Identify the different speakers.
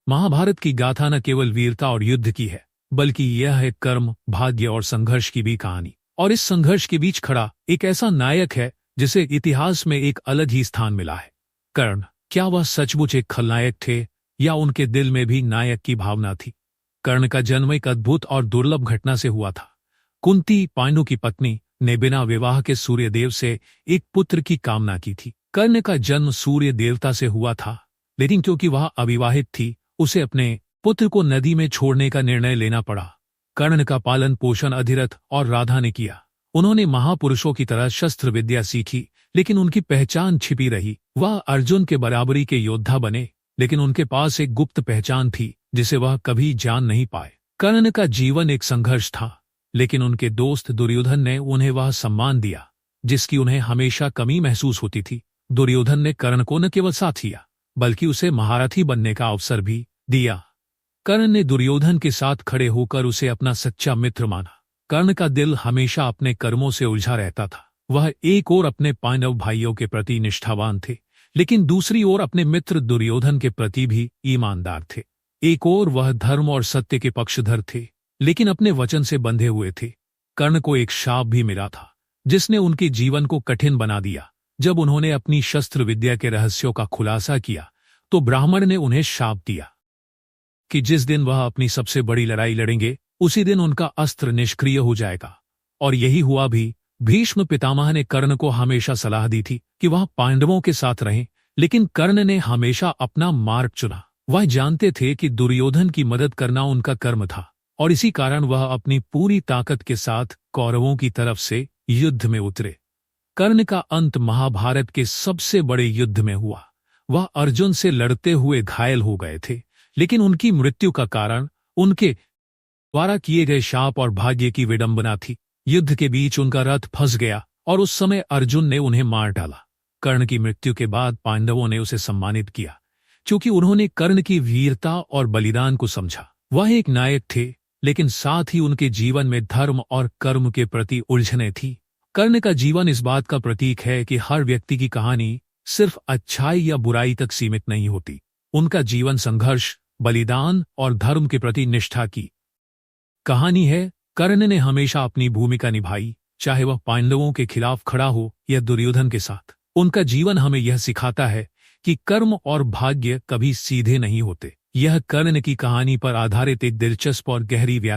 Speaker 1: महाभारत की गाथा न केवल वीरता और युद्ध की है, बल्कि यह है कर्म, भाग्य और संघर्ष की भी कहानी। और इस संघर्ष के बीच खड़ा एक ऐसा नायक है जिसे इतिहास में एक अलग ही स्थान मिला है। कर्ण, क्या वह सचमुच एक खलनायक थे या उनके दिल में भी नायक की भावना थी? कर्ण का जन्म एक अद्भुत और दुर्लभ घटना से हुआ था। कुंती, पांडु की पत्नी, ने बिना विवाह के सूर्यदेव से एक पुत्र की कामना की थी। कर्ण का जन्म सूर्य देवता से हुआ था, लेकिन क्योंकि वह अविवाहित थी, उसे अपने पुत्र को नदी में छोड़ने का निर्णय लेना पड़ा। कर्ण का पालन पोषण अधिरथ और राधा ने किया। उन्होंने महापुरुषों की तरह शस्त्र विद्या सीखी, लेकिन उनकी पहचान छिपी रही। वह अर्जुन के बराबरी के योद्धा बने, लेकिन उनके पास एक गुप्त पहचान थी जिसे वह कभी जान नहीं पाए। कर्ण का जीवन एक संघर्ष था, लेकिन उनके दोस्त दुर्योधन ने उन्हें वह सम्मान दिया जिसकी उन्हें हमेशा कमी महसूस होती थी। दुर्योधन ने कर्ण को न केवल साथ दिया, बल्कि उसे महारथी बनने का अवसर भी दिया। कर्ण ने दुर्योधन के साथ खड़े होकर उसे अपना सच्चा मित्र माना। कर्ण का दिल हमेशा अपने कर्मों से उलझा रहता था। वह एक ओर अपने पांडव भाइयों के प्रति निष्ठावान थे, लेकिन दूसरी ओर अपने मित्र दुर्योधन के प्रति भी ईमानदार थे। एक ओर वह धर्म और सत्य के पक्षधर थे, लेकिन अपने वचन से बंधे हुए थे। कर्ण को एक शाप भी मिला था, जिसने उनके जीवन को कठिन बना दिया। जब उन्होंने अपनी शस्त्र विद्या के रहस्यों का खुलासा किया, तो ब्राह्मण ने उन्हें शाप दिया कि जिस दिन वह अपनी सबसे बड़ी लड़ाई लड़ेंगे, उसी दिन उनका अस्त्र निष्क्रिय हो जाएगा। और यही हुआ भी। भीष्म पितामह ने कर्ण को हमेशा सलाह दी थी कि वह पांडवों के साथ रहें, लेकिन कर्ण ने हमेशा अपना मार्ग चुना। वह जानते थे कि दुर्योधन की मदद करना उनका कर्म था, और इसी कारण वह अपनी पूरी ताकत के साथ कौरवों की तरफ से युद्ध में उतरे। कर्ण का अंत महाभारत के सबसे बड़े युद्ध में हुआ। वह अर्जुन से लड़ते हुए घायल हो गए थे, लेकिन उनकी मृत्यु का कारण उनके द्वारा किए गए शाप और भाग्य की विडंबना थी। युद्ध के बीच उनका रथ फंस गया और उस समय अर्जुन ने उन्हें मार डाला। कर्ण की मृत्यु के बाद पांडवों ने उसे सम्मानित किया, क्योंकि उन्होंने कर्ण की वीरता और बलिदान को समझा। वह एक नायक थे, लेकिन साथ ही उनके जीवन में धर्म और कर्म के प्रति उलझने थी। कर्ण का जीवन इस बात का प्रतीक है कि हर व्यक्ति की कहानी सिर्फ अच्छाई या बुराई तक सीमित नहीं होती। उनका जीवन संघर्ष, बलिदान और धर्म के प्रति निष्ठा की कहानी है। कर्ण ने हमेशा अपनी भूमिका निभाई, चाहे वह पांडवों के खिलाफ खड़ा हो या दुर्योधन के साथ। उनका जीवन हमें यह सिखाता है कि कर्म और भाग्य कभी सीधे नहीं होते। यह कर्ण की कहानी पर आधारित एक दिलचस्प और गहरी व्याख्या